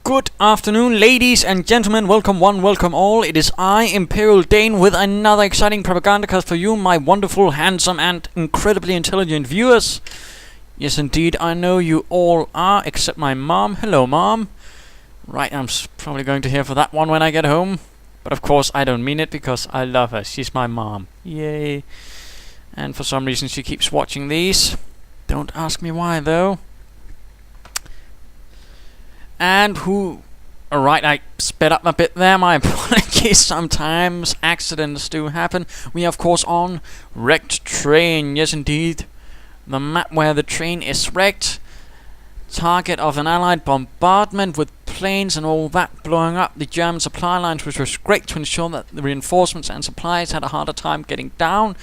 Good afternoon, ladies and gentlemen. Welcome one, welcome all. It is I, Imperial Dane, with another exciting Propagandacast for you, my wonderful, handsome, and incredibly intelligent viewers. Yes, indeed, I know you all are, except my mom. Hello, mom. Right, I'm probably going to hear for that one when I get home. But of course, I don't mean it because I love her. She's my mom. Yay. And for some reason, she keeps watching these. Don't ask me why, though. And who... Alright, I sped up a bit there, my apologies. Sometimes accidents do happen. We are of course on wrecked train, yes indeed. The map where the train is wrecked. Target of an allied bombardment with planes and all that blowing up the German supply lines, which was great to ensure that the reinforcements and supplies had a harder time getting down.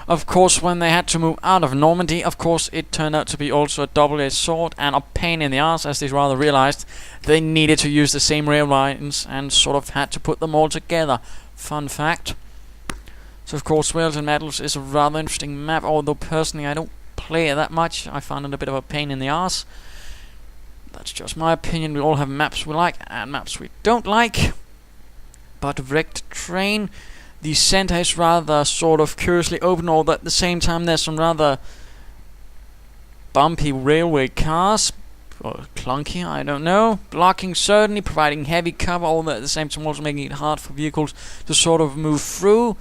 Of course, when they had to move out of Normandy, of course, it turned out to be also a double-edged sword and a pain in the ass, as they rather realized they needed to use the same rail lines and sort of had to put them all together. Fun fact. So, of course, Wales and Medals is a rather interesting map, although personally I don't play it that much. I found it a bit of a pain in the ass. That's just my opinion. We all have maps we like and maps we don't like. But wrecked train... The center is rather sort of curiously open, although at the same time there's some rather bumpy railway cars, or clunky, I don't know. Blocking certainly, providing heavy cover, although at the same time also making it hard for vehicles to sort of move through.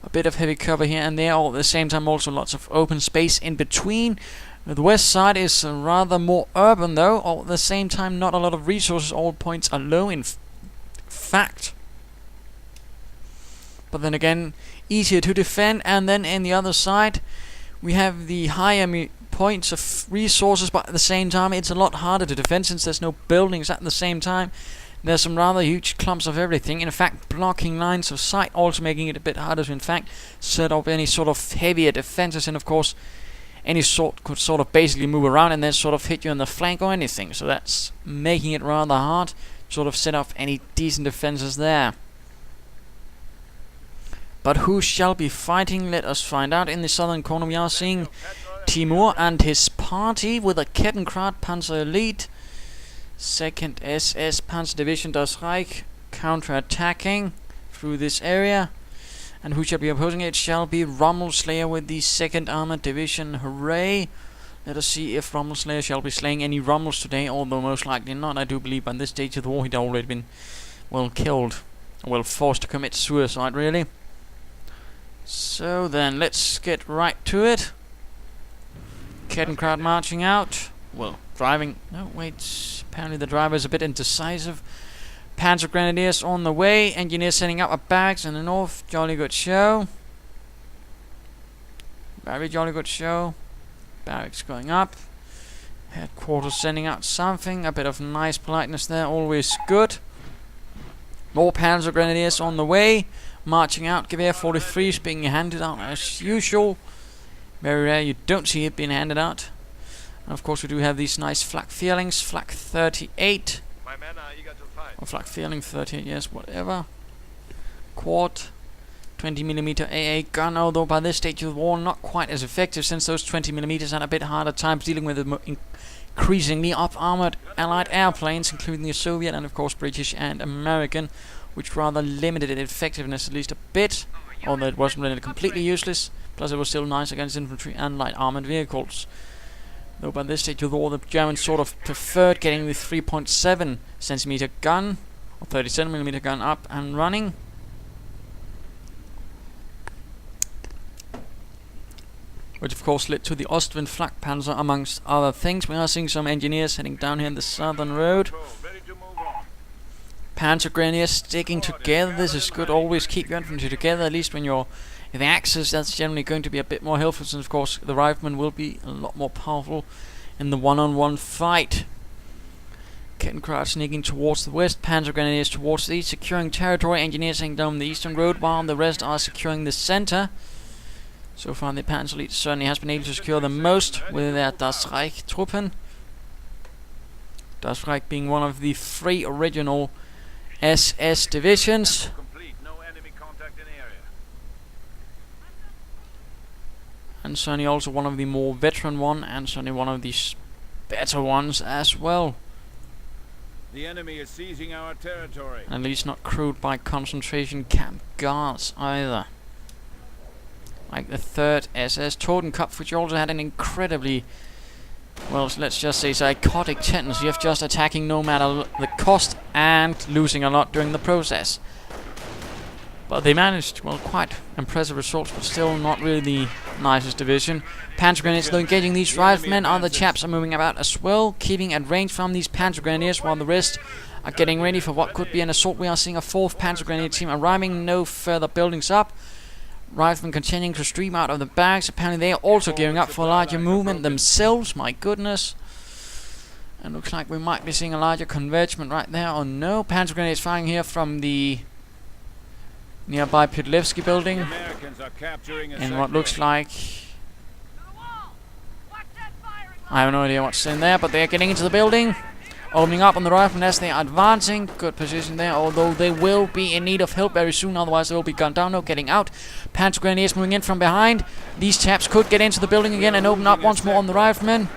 A bit of heavy cover here and there, all at the same time also lots of open space in between. The west side is rather more urban though, all at the same time not a lot of resources, all points are low in fact. But then again, easier to defend. And then in the other side, we have the higher points of resources, but at the same time, it's a lot harder to defend since there's no buildings at the same time. There's some rather huge clumps of everything. In fact, blocking lines of sight, also making it a bit harder to, in fact, set up any sort of heavier defenses. And of course, any sort could sort of basically move around and then sort of hit you in the flank or anything. So that's making it rather hard to sort of set up any decent defenses there. But who shall be fighting? Let us find out. In the southern corner we are seeing Timurandhisparty with a Kettenkrad Panzer Elite. 2nd SS Panzer Division Das Reich counter-attacking through this area. And who shall be opposing it? Shall be Rommelslayer with the 2nd Armoured Division. Hooray! Let us see if Rommelslayer shall be slaying any Rommels today, although most likely not. I do believe by this stage of the war he'd already been, well, killed. Well, forced to commit suicide, really. So then, let's get right to it. Kettenkrad marching out. Well, driving. No, wait. Apparently the driver is a bit indecisive. Panzergrenadiers on the way. Engineers setting up a barracks in the north. Jolly good show. Very jolly good show. Barracks going up. Headquarters sending out something. A bit of nice politeness there. Always good. More Panzergrenadiers on the way. Marching out, Gewehr 43s being handed out as usual. Very rare you don't see it being handed out. And of course we do have these nice flak feelings. Flak 38. My men are eager to fight. Or flak feeling 38, yes, whatever. Quad 20mm AA gun, although by this stage of the war not quite as effective since those 20mm had a bit harder times dealing with the increasingly up-armored allied airplanes, including the Soviet and of course British and American, which rather limited its effectiveness at least a bit, although it wasn't really completely useless, plus it was still nice against infantry and light armoured vehicles. Though by this stage of the war the Germans sort of preferred getting the 3.7 centimeter gun, or 37mm gun up and running. Which of course led to the Ostwind Flak Panzer amongst other things. We are seeing some engineers heading down here in the southern road. Panzergrenadiers sticking together, this is good. Always keep your infantry together, at least when you're in the Axis. That's generally going to be a bit more helpful, since of course the riflemen will be a lot more powerful in the one-on-one fight. Kettenkrad sneaking towards the west, Panzergrenadiers towards the east, securing territory. Engineers heading down the eastern road, while the rest are securing the center. So far the Panzer Elite certainly has been able to secure the most with their Das Reich Truppen. Das Reich being one of the 3 original SS divisions. No enemy contact in area. And certainly also one of the more veteran one, and certainly one of the better ones as well. The enemy is seizing our territory. At least not crewed by concentration camp guards either. Like the 3rd SS Totenkopf, which also had an incredibly, well, let's just say psychotic tendency of just attacking no matter the cost and losing a lot during the process. But they managed, well, quite impressive results, but still not really the nicest division. Panzer Grenadiers, though, engaging these riflemen. Other chaps are moving about as well, keeping at range from these Panzer Grenadiers, while the rest are getting ready for what could be an assault. We are seeing a 4th Panzer Grenadier team arriving, no further buildings up. Riflemen continuing to stream out of the barracks. Apparently they are also gearing up for a larger movement themselves, my goodness. And looks like we might be seeing a larger convergence right there, or no. Panzer Grenadiers firing here from the nearby Pytlevsky building in what looks like, I have no idea what's in there, but they are getting into the building, opening up on the riflemen as they are advancing. Good position there, although they will be in need of help very soon, otherwise they will be gunned down. No, getting out. Panzer Grenadiers moving in from behind. These chaps could get into the building again and open up once more on the riflemen,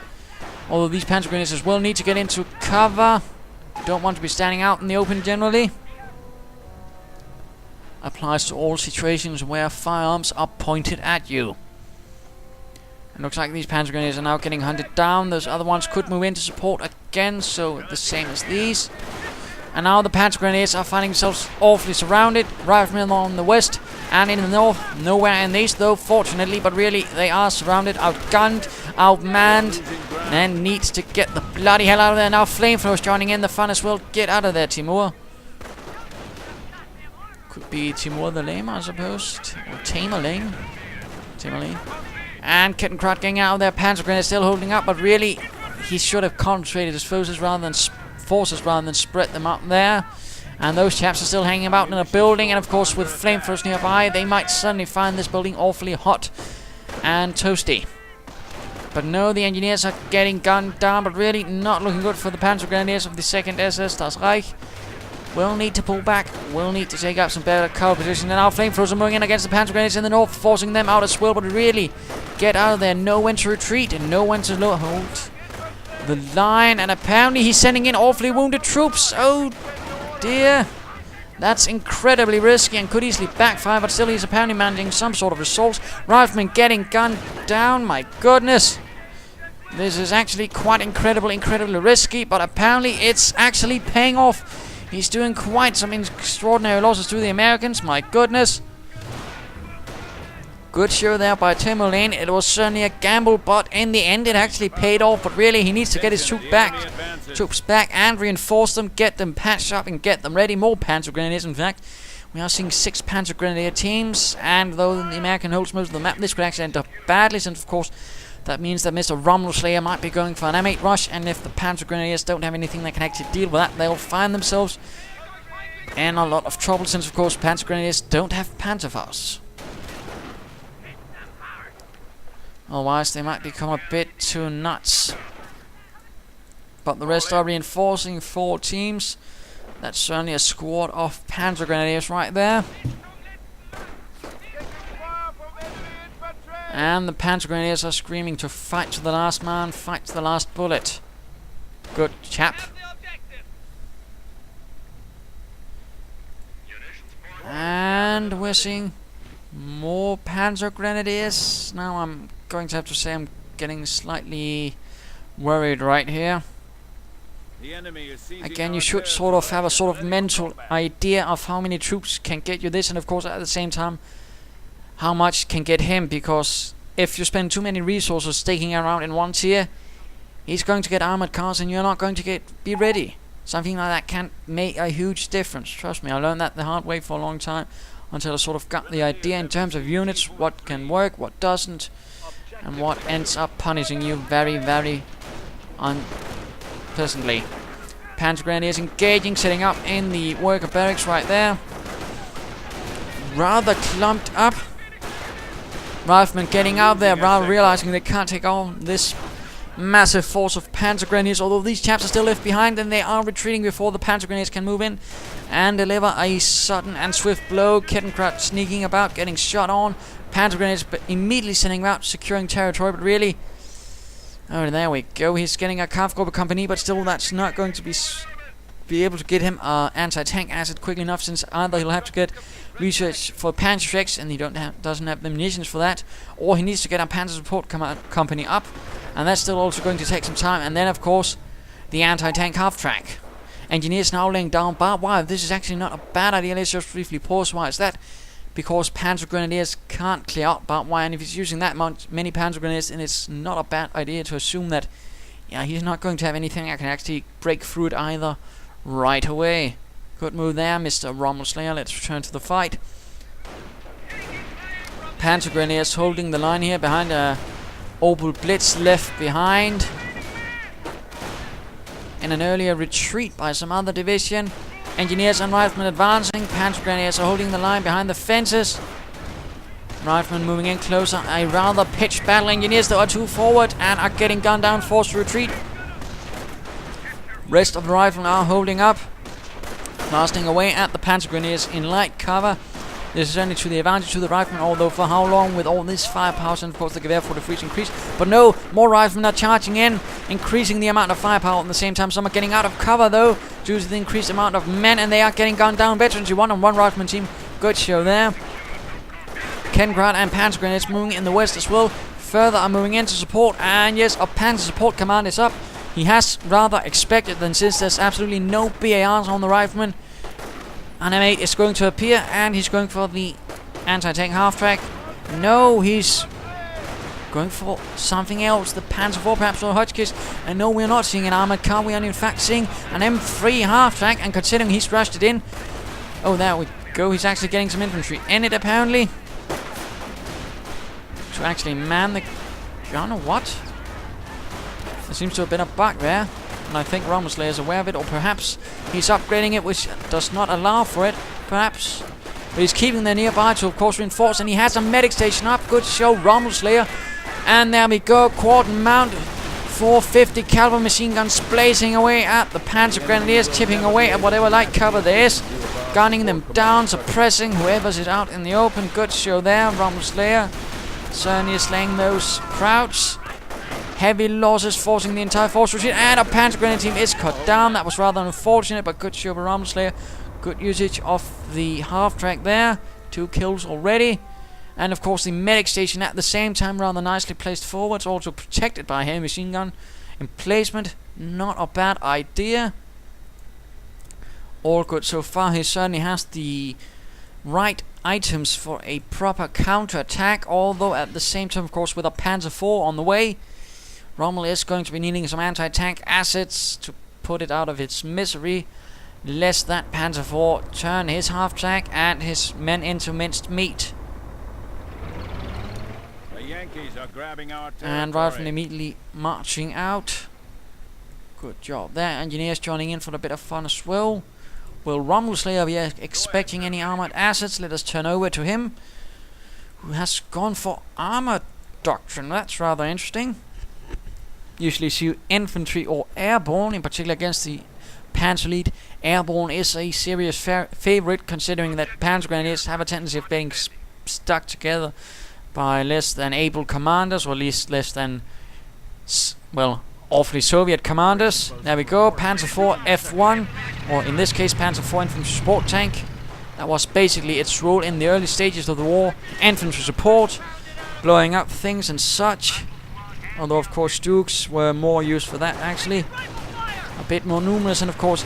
although these Panzer Grenadiers as well need to get into cover. Don't want to be standing out in the open generally. Applies to all situations where firearms are pointed at you. It looks like these Panzer Grenadiers are now getting hunted down. Those other ones could move in to support again, so the same as these. And now the Panzer Grenadiers are finding themselves awfully surrounded. Riflemen on the west and in the north. Nowhere in the east though, fortunately, but really they are surrounded, outgunned, outmanned, and needs to get the bloody hell out of there. Now flamethrowers joining in the fun as well. Get out of there, Timur. Could be Timur the Lame, I suppose. Or Tamer Lane. Tamer Lane. And Kettenkrad getting out of there. Panzer Grenadier still holding up, but really he should have concentrated his forces rather than spread them out there. And those chaps are still hanging about in a building, and of course with flamethrowers nearby, they might suddenly find this building awfully hot and toasty. But no, the engineers are getting gunned down, but really not looking good for the Panzer Grenadiers of the 2nd SS Das Reich. Will need to pull back, will need to take up some better cover position. And now flamethrowers are moving in against the Panzer Grenadiers in the north, forcing them out as well, but really get out of there. Know when to retreat and know when to hold the line. And apparently he's sending in awfully wounded troops. Oh dear. That's incredibly risky and could easily backfire, but still he's apparently managing some sort of assault. Riflemen getting gunned down, my goodness. This is actually quite incredibly risky, but apparently it's actually paying off. He's doing quite some extraordinary losses to the Americans, my goodness. Good show there by Timur Lane. It was certainly a gamble, but in the end it actually paid off. But really he needs to get his troops back and reinforce them, get them patched up and get them ready. More Panzer Grenadiers, in fact. We are seeing 6 Panzer Grenadier teams, and though the American holds most of the map, this could actually end up badly, since of course that means that Mr. Rommelslayer might be going for an M8 rush, and if the Panzer Grenadiers don't have anything that can actually deal with that, they'll find themselves in a lot of trouble, since of course Panzer Grenadiers don't have Panzerfaust. Otherwise they might become a bit too nuts. But the rest are reinforcing 4 teams. That's certainly a squad of Panzer Grenadiers right there. And the Panzer Grenadiers are screaming to fight to the last man, fight to the last bullet. Good chap. And we're seeing more Panzer Grenadiers. Now I'm going to have to say I'm getting slightly worried right here. Again, you should sort of have a sort of mental idea of how many troops can get you this, and of course at the same time how much can get him, because if you spend too many resources staking around in one tier, he's going to get armored cars and you're not going to be ready. Something like that can make a huge difference. Trust me, I learned that the hard way for a long time, until I sort of got the idea in terms of units, what can work, what doesn't, and what ends up punishing you very, very unpleasantly. Panzer Grenadiers engaging, setting up in the worker barracks right there. Rather clumped up. Riflemen getting out there, rather realizing they can't take on this massive force of Panzer Grenadiers, although these chaps are still left behind and they are retreating before the Panzer Grenadiers can move in and deliver a sudden and swift blow. Kettenkrad sneaking about, getting shot on. Panzer Grenadiers immediately sending out, securing territory, but really... Oh, there we go. He's getting a Kampfgruppe company, but still that's not going to be be able to get him anti-tank asset quickly enough, since either he'll have to get research for panzer and he doesn't have the munitions for that, or he needs to get a panzer support company up, and that's still also going to take some time. And then of course the anti-tank half-track. Engineers now laying down barbed wire. This is actually not a bad idea. Let's just briefly pause. Why is that? Because panzer grenadiers can't clear out barbed wire, and if he's using that many panzer grenadiers, then it's not a bad idea to assume that he's not going to have anything that can actually break through it either right away. Good move there, Mr. Rommelslayer. Let's return to the fight. Panzer grenadiers holding the line here behind Opel Blitz left behind in an earlier retreat by some other division. Engineers and riflemen advancing. Panzer grenadiers are holding the line behind the fences. Riflemen moving in closer. A rather pitched battle. Engineers though are too forward and are getting gunned down, forced to retreat. Rest of the riflemen are holding up, blasting away at the panzer grenadiers in light cover. This is only to the advantage to the riflemen, although for how long with all this firepower, and of course the Gewehr for the freeze increase. But no, more riflemen are charging in, increasing the amount of firepower at the same time. Some are getting out of cover though, due to the increased amount of men, and they are getting gunned down. Veterans, you one-on-one rifleman team. Good show there. Kengrad and panzer grenadiers moving in the west as well. Further are moving in to support, and yes, a panzer support command is up. He has rather expected them, since there's absolutely no BARs on the rifleman. Animate is going to appear, and he's going for the anti-tank half-track. No, he's going for something else. The Panzer IV perhaps, or Hotchkiss. And no, we're not seeing an armored car. We are in fact seeing an M3 half-track, and considering he's rushed it in. Oh, there we go. He's actually getting some infantry in it, apparently, to actually man the gun, or what? There seems to have been a bug there, and I think Rommelslayer is aware of it, or perhaps he's upgrading it, which does not allow for it, perhaps. But he's keeping them nearby to, of course, reinforce, and he has a medic station up. Good show, Rommelslayer. And there we go, quad mount, 450 caliber machine guns blazing away at the Panzer Grenadiers, chipping away at whatever light cover there is, gunning them down, suppressing whoever's out in the open. Good show there, Rommelslayer. Certainly slaying those crowds. Heavy losses forcing the entire force to retreat, and a Panzer Grenadier team is cut down. That was rather unfortunate, but good show by Rommelslayer. Good usage of the half-track there. 2 kills already. And of course the medic station at the same time rather nicely placed forwards, also protected by a heavy machine gun emplacement. Not a bad idea. All good so far. He certainly has the right items for a proper counter-attack, although at the same time, of course, with a Panzer IV on the way, Rommel is going to be needing some anti-tank assets to put it out of its misery, lest that Panzer IV turn his half-track and his men into minced meat. The Yankees are grabbing our territory. And riflemen immediately marching out. Good job there. Engineers joining in for a bit of fun as well. Will Rommelslayer be expecting any armored assets? Let us turn over to him, who has gone for armored doctrine. That's rather interesting. Usually see infantry or airborne, in particular against the Panzer Elite. Airborne is a serious favorite, considering that Panzer Grenadiers have a tendency of being stuck together by less than able commanders, or at least less than, well, awfully Soviet commanders. There we go, Panzer IV F1, or in this case Panzer IV infantry support tank. That was basically its role in the early stages of the war. Infantry support, blowing up things and such. Although of course Dukes were more used for that actually. A bit more numerous, and of course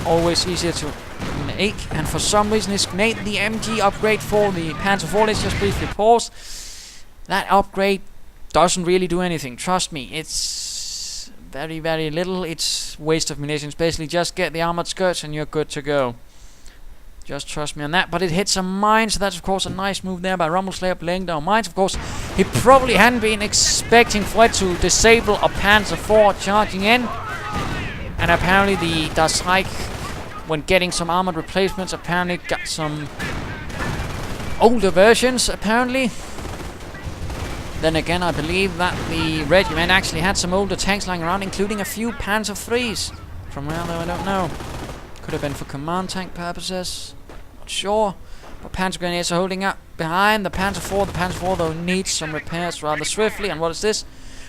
always easier to make. And for some reason it's made the MG upgrade for the Panzer IV. Let's just briefly pause. That upgrade doesn't really do anything, trust me. It's very, very little. It's waste of munitions. Basically just get the armored skirts and you're good to go. Just trust me on that. But it hits a mine, so that's of course a nice move there by Rommelslayer, laying down mines. Of course, he probably hadn't been expecting for it to disable a Panzer IV charging in. And apparently the Das Reich, when getting some armored replacements, apparently got some older versions, apparently. Then again, I believe that the regiment actually had some older tanks lying around, including a few Panzer IIIs. From where though, I don't know. Could have been for command tank purposes. Not sure. But Panzer Grenadiers are holding up behind the Panzer IV. The Panzer IV, though, needs some repairs rather swiftly. And what is this?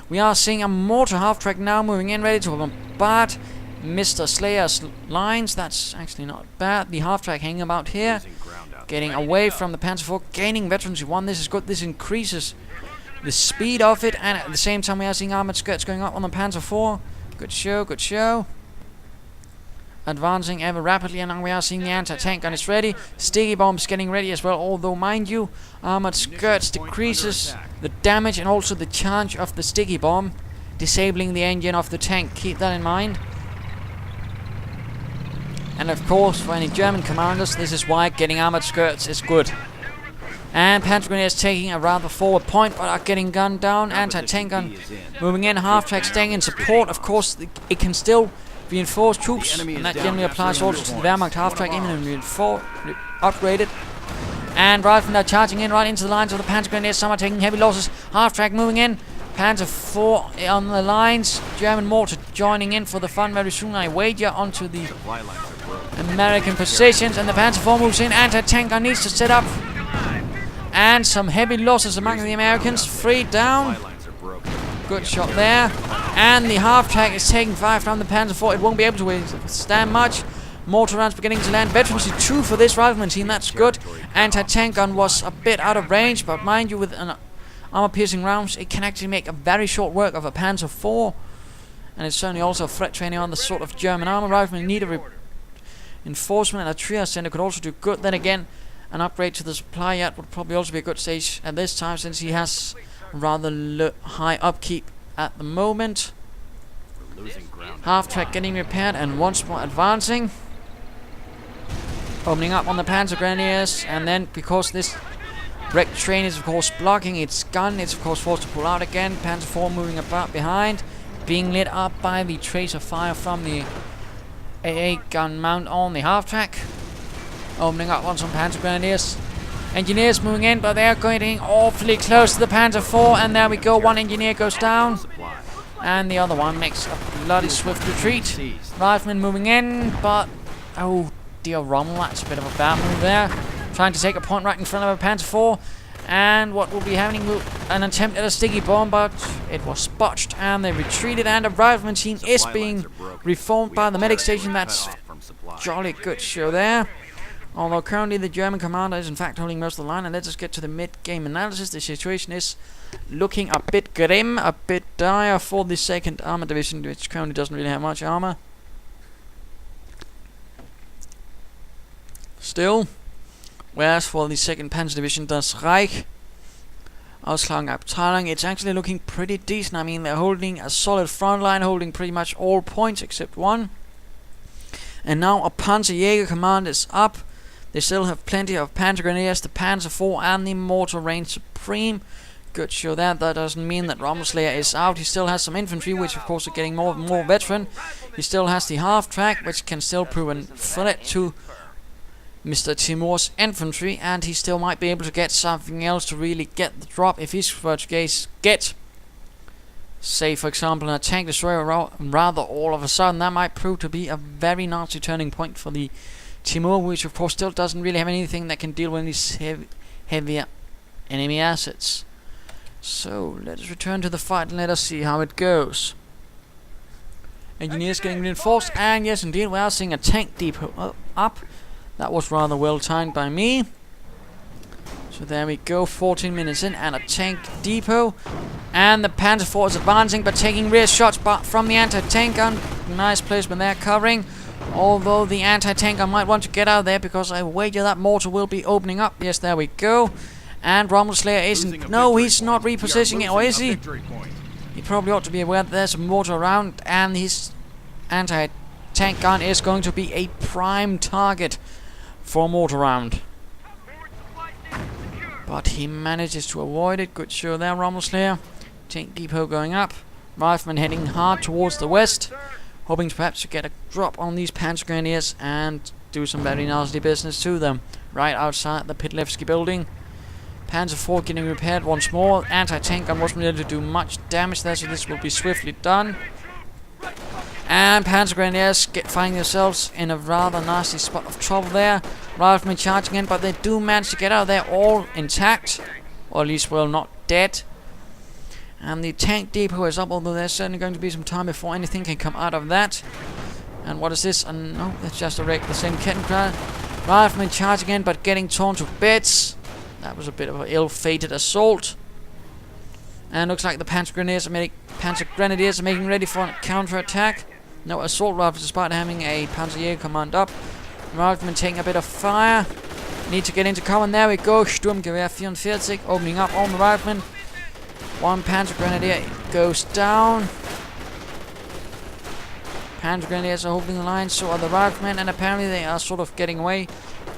We are seeing a mortar half-track now moving in, ready to bombard Mr. Slayer's lines. That's actually not bad. The half-track hanging about here, getting away from the Panzer IV, gaining veterancy 1. This is good. This increases the speed of it, and at the same time we are seeing armored skirts going up on the Panzer IV. Good show, good show. Advancing ever rapidly, and now we are seeing the anti-tank gun is ready. Sticky bombs getting ready as well, although mind you, armored skirts decreases the damage and also the charge of the sticky bomb, disabling the engine of the tank. Keep that in mind. And of course, for any German commanders, this is why getting armored skirts is good. And panzergrenadiers taking a rather forward point, but are getting gunned down. Anti-tank gun moving in, half-track staying in support. Of course, it can still reinforce troops, and that generally applies also to the Wehrmacht half-track, even upgraded. And riflemen are charging in right into the lines of the panzergrenadiers. Some are taking heavy losses. Half-track moving in. Panzer IV on the lines. German mortar joining in for the fun very soon, I wager, onto the American positions. And the Panzer IV moves in. Anti-tank gun needs to set up. And some heavy losses among the Americans. 3 down. Good shot there. And the half-track is taking 5 from the Panzer IV. It won't be able to withstand much. Mortar rounds beginning to land. Veterancy 2 for this rifleman team. That's good. Anti-tank gun was a bit out of range, but mind you, with an armor-piercing rounds, it can actually make a very short work of a Panzer IV. And it's certainly also a threat training on the sort of German armor rifleman in need of reinforcement. And a triage center could also do good. Then again, an upgrade to the supply yard would probably also be a good stage at this time, since he has rather high upkeep at the moment. Half-track getting repaired and once more advancing. Opening up on the panzergrenadiers, and then because this wrecked train is of course blocking its gun, it's of course forced to pull out again. Panzer IV moving about behind, being lit up by the tracer fire from the AA gun mount on the half-track. Opening up on some panzergrenadiers. Engineers moving in, but they're getting awfully close to the Panzer IV, and there we go, one engineer goes down, and the other one makes a bloody swift retreat. Riflemen moving in, but oh dear, Rommel, that's a bit of a bad move there. Trying to take a point right in front of a Panzer IV, and what will be happening, an attempt at a sticky bomb, but it was botched, and they retreated, and a rifleman team is being reformed by the medic station. That's jolly good show there. Although currently the German commander is in fact holding most of the line. And let us get to the mid-game analysis. The situation is looking a bit grim, a bit dire for the 2nd Armoured Division, which currently doesn't really have much armor. Still, whereas for the 2nd Panzer Division, Das Reich, Ausklagenabteilung, it's actually looking pretty decent. I mean, they're holding a solid front line, holding pretty much all points except one. And now a Panzerjäger command is up. They still have plenty of panzergrenadiers, the Panzer IV, and the Mortar Range Supreme. Good show that. That doesn't mean that Rommelslayer is out. He still has some infantry, which of course are getting more and more veteran. He still has the half-track, which can still prove a threat to Mr. Timur's infantry, and he still might be able to get something else to really get the drop if he's were to get, say for example, a tank destroyer rather all of a sudden. That might prove to be a very nasty turning point for the Timur, which of course still doesn't really have anything that can deal with these heavier enemy assets. So let us return to the fight and let us see how it goes. Engineers getting reinforced, and yes indeed we are seeing a tank depot up. That was rather well timed by me. So there we go, 14 minutes in, and a tank depot. And the Panzer IV is advancing, but taking rear shots from the anti-tank gun. Nice placement there, covering. Although the anti-tank gun might want to get out there, because I wager that mortar will be opening up. Yes, there we go. And Rommelslayer isn't... No, he's not repositioning it, or is he? He probably ought to be aware that there's a mortar around, and his anti-tank gun is going to be a prime target for a mortar round. But he manages to avoid it. Good show there, Rommelslayer. Tank depot going up. Riflemen heading hard towards the west, hoping to perhaps get a drop on these panzergrenadiers and do some very nasty business to them. Right outside the Pitlevsky building. Panzer IV getting repaired once more. Anti-tank gun wasn't able to do much damage there, so this will be swiftly done. And panzergrenadiers finding themselves in a rather nasty spot of trouble there. Riflemen charging in, but they do manage to get out of there all intact, or at least, well, not dead. And the tank depot is up, although there's certainly going to be some time before anything can come out of that. And what is this? No, it's just the same Kettenkrad. Riflemen charge again, but getting torn to bits. That was a bit of an ill-fated assault. And looks like the Panzer Grenadiers are making ready for a counter-attack. No assault rifles, despite having a Panzer command up. Riflemen taking a bit of fire. Need to get into cover. There we go. Sturmgewehr 44 opening up on the riflemen. One Panzer Grenadier goes down. Panzer Grenadiers are holding the line, so are the riflemen, and apparently they are sort of getting away.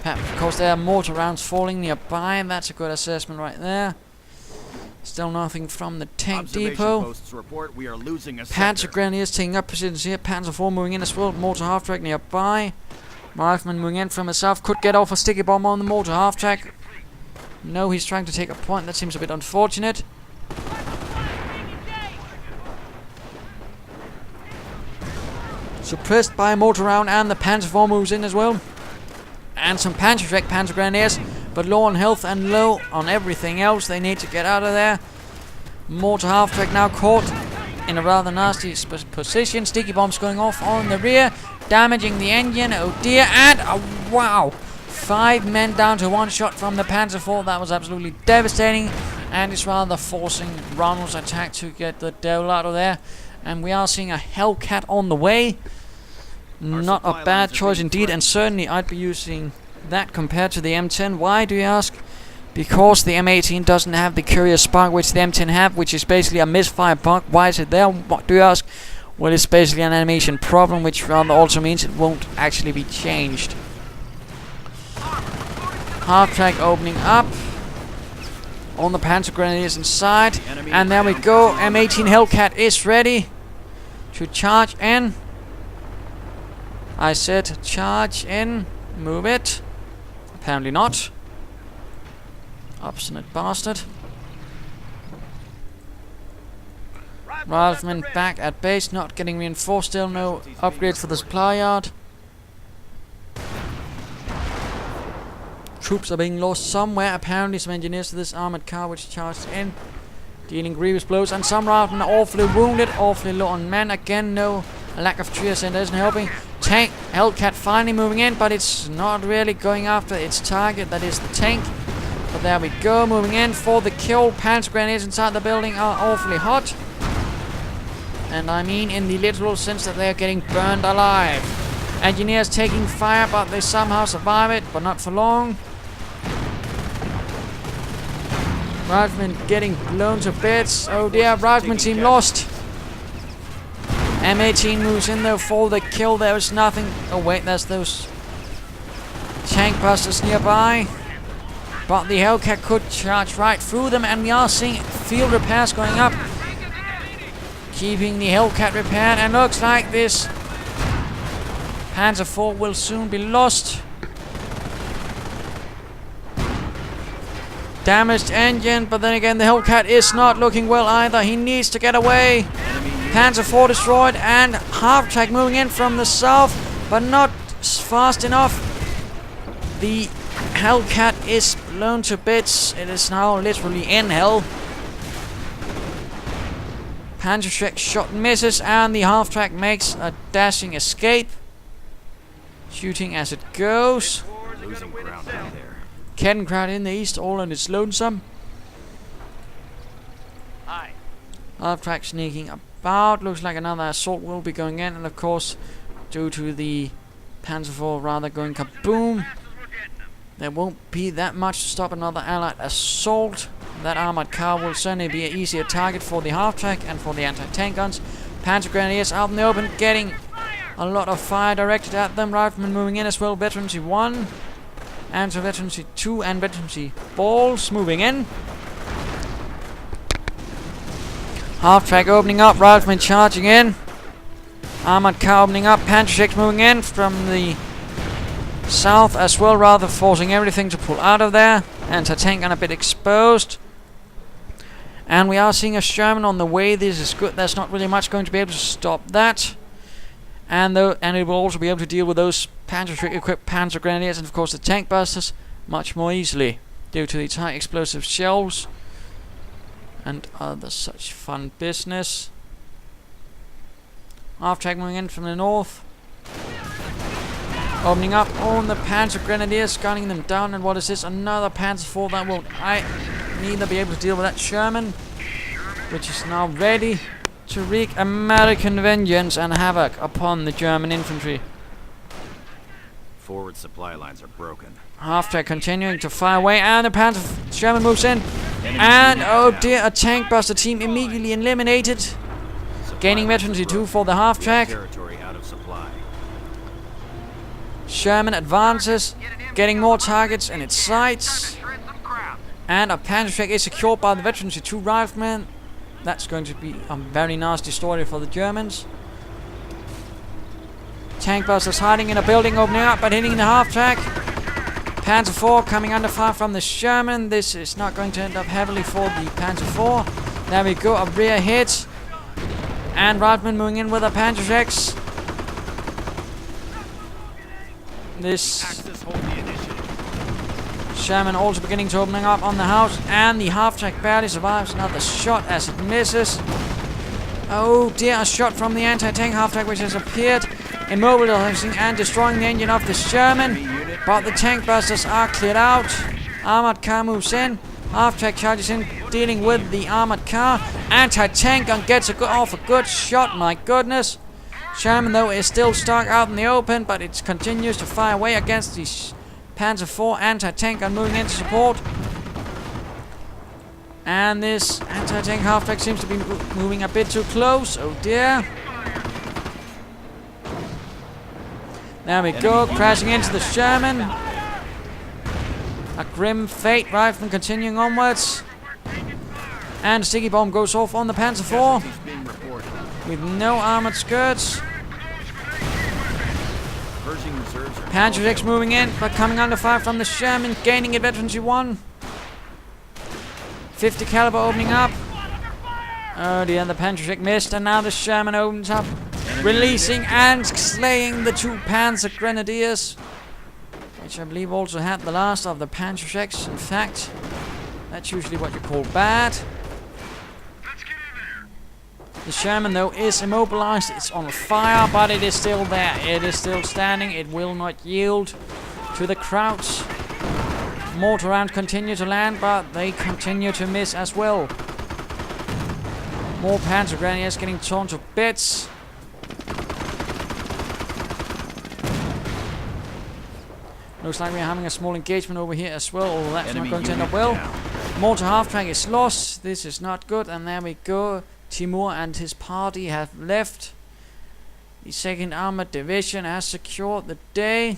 Because there are mortar rounds falling nearby, and that's a good assessment right there. Still nothing from the tank depot. Report we are losing a Panzer Grenadiers taking up positions here. Panzer IV moving in as well. Mortar half-track nearby. Rifleman moving in from the south. Could get off a sticky bomb on the mortar half-track. No, he's trying to take a point. That seems a bit unfortunate. Suppressed by a mortar round, and the Panzer IV moves in as well. And some Panzer Grenadiers, but low on health and low on everything else. They need to get out of there. Mortar half-track now caught in a rather nasty position. Sticky bombs going off on the rear, damaging the engine. Oh dear, and wow! 5 men down to 1 shot from the Panzer IV. That was absolutely devastating, and it's rather forcing Rommel's attack to get the devil out of there. And we are seeing a Hellcat on the way. Not a bad choice indeed, and certainly I'd be using that compared to the M10. Why, do you ask? Because the M18 doesn't have the Courier Spark which the M10 have, which is basically a misfire bug. Why is it there? What do you ask? Well, it's basically an animation problem, which rather also means it won't actually be changed. Half-track opening up on the Panzer Grenadiers inside, and there we go. M18 Hellcat is ready to charge in. I said charge in. Move it. Apparently not. Obstinate bastard. Riflemen back at base, not getting reinforced still. No upgrades for the supply yard. Troops are being lost somewhere. Apparently some engineers to this armored car which charged in, dealing grievous blows, and some riflemen are awfully wounded, awfully low on men. Again, no, a lack of tree ascent isn't helping. Tank Hellcat finally moving in, but it's not really going after its target, that is the tank. But there we go, moving in for the kill. Panzer Grenadiers inside the building are awfully hot, and I mean in the literal sense that they are getting burned alive. Engineers taking fire, but they somehow survive it, but not for long. Riflemen getting blown to bits. Oh dear, Rifleman team lost. M18 moves in there for the kill. There's nothing. Oh wait, there's those tank busters nearby. But the Hellcat could charge right through them, and we are seeing field repairs going up, keeping the Hellcat repaired, and looks like this Panzer IV will soon be lost. Damaged engine, but then again the Hellcat is not looking well either. He needs to get away. Panzer IV destroyed, and half-track moving in from the south, but not fast enough. The Hellcat is blown to bits. It is now literally in hell. Panzerschreck shot misses, and the half-track makes a dashing escape, shooting as it goes. Losing ground out there. Kettenkrad in the east, all on its lonesome. Half-track sneaking about. Looks like another assault will be going in, and of course, due to the Panzer IV rather going kaboom, there won't be that much to stop another Allied assault. That armored car will certainly be an easier target for the half-track and for the anti-tank guns. Panzer Grenadiers out in the open, getting a lot of fire directed at them. Riflemen moving in as well. Veterancy 1, and so Veterancy 2 and Veterancy balls moving in. Half-track opening up. Riflemen charging in. Armored car opening up. Panzerschrecks moving in from the south as well, rather forcing everything to pull out of there. Anti-tank gun a bit exposed. And we are seeing a Sherman on the way. This is good. There's not really much going to be able to stop that. And it will also be able to deal with those Panzerschreck-equipped Panzer Grenadiers and of course the tank busters much more easily, due to its high explosive shells and other such fun business. Half-track moving in from the north. Opening up on the Panzer Grenadiers, gunning them down. And what is this? Another Panzer IV that will neither be able to deal with that Sherman, which is now ready to wreak American vengeance and havoc upon the German infantry. Forward supply lines are broken. Half-track continuing to fire away, and the Sherman moves in. And oh dear, a tank buster team immediately eliminated. Gaining veterancy 2 for the half-track. Territory out of supply. Sherman advances, getting more targets in its sights. And a Panzer track is secured by the veterancy 2 riflemen. That's going to be a very nasty story for the Germans. Tank busters hiding in a building, opening up but hitting the half-track. Panzer IV coming under fire from the Sherman. This is not going to end up heavily for the Panzer IV. There we go, a rear hit. And riflemen moving in with a Panzer X. This Sherman also beginning to opening up on the house, and the half-track barely survives another shot as it misses. Oh dear, a shot from the anti-tank half-track which has appeared, immobilizing and destroying the engine of the Sherman. But the tank busters are cleared out. Armored car moves in. Half-track charges in, dealing with the armored car. Anti-tank gun gets off a good shot, my goodness. Sherman though is still stuck out in the open, but it continues to fire away against the Panzer IV anti-tank gun moving into support. And this anti-tank half-track seems to be moving a bit too close. Oh dear. There we go, crashing into the Sherman. A grim fate, rifleman continuing onwards. And a sticky bomb goes off on the Panzer IV with no armored skirts. Panzer X moving in, but coming under fire from the Sherman, gaining at veterancy 1. 50 caliber opening up. Oh dear, the Panzer X missed, and now the Sherman opens up, releasing and slaying the 2 Panzer Grenadiers, which I believe also had the last of the Panzer X. In fact, that's usually what you call bad. The Sherman though is immobilized, it's on fire, but it is still there. It is still standing, it will not yield to the Krauts. Mortar rounds continue to land, but they continue to miss as well. More Panzer Grenadiers getting torn to bits. Looks like we're having a small engagement over here as well, although that's not going to end up well. Mortar half-track is lost, this is not good, and there we go. Timur and his party have left. The 2nd Armoured Division has secured the day,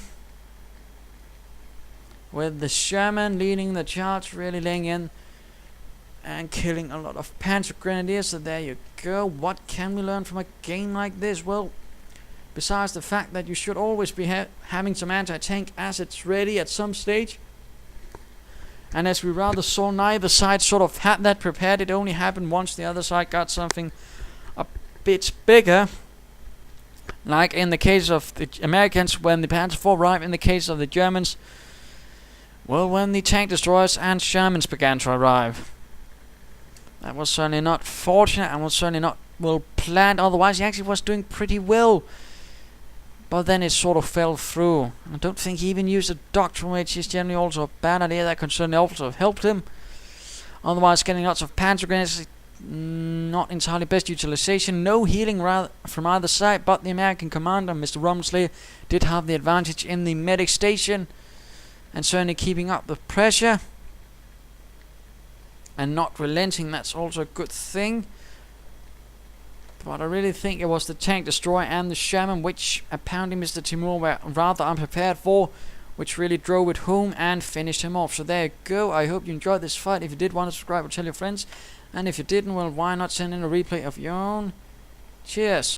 with the Sherman leading the charge, really laying in and killing a lot of Panzer Grenadiers. So there you go. What can we learn from a game like this? Well, besides the fact that you should always be having some anti-tank assets ready at some stage. And as we rather saw, neither side sort of had that prepared. It only happened once the other side got something a bit bigger. Like in the case of the Americans when the Panzer IV arrived, in the case of the Germans, well, when the tank destroyers and Shermans began to arrive. That was certainly not fortunate and was certainly not well planned. Otherwise, he actually was doing pretty well. But then it sort of fell through. I don't think he even used a doctrine, which is generally also a bad idea. That could certainly also have helped him. Otherwise, getting lots of Panzer Grenadiers, not entirely best utilization. No healing from either side, but the American commander, Mr. Rommelslayer, did have the advantage in the medic station. And certainly keeping up the pressure. And not relenting, that's also a good thing. But I really think it was the tank destroyer and the Sherman, which apparently Mr. Timur were rather unprepared for, which really drove it home and finished him off. So there you go. I hope you enjoyed this fight. If you did, want to subscribe or tell your friends. And if you didn't, well, why not send in a replay of your own? Cheers.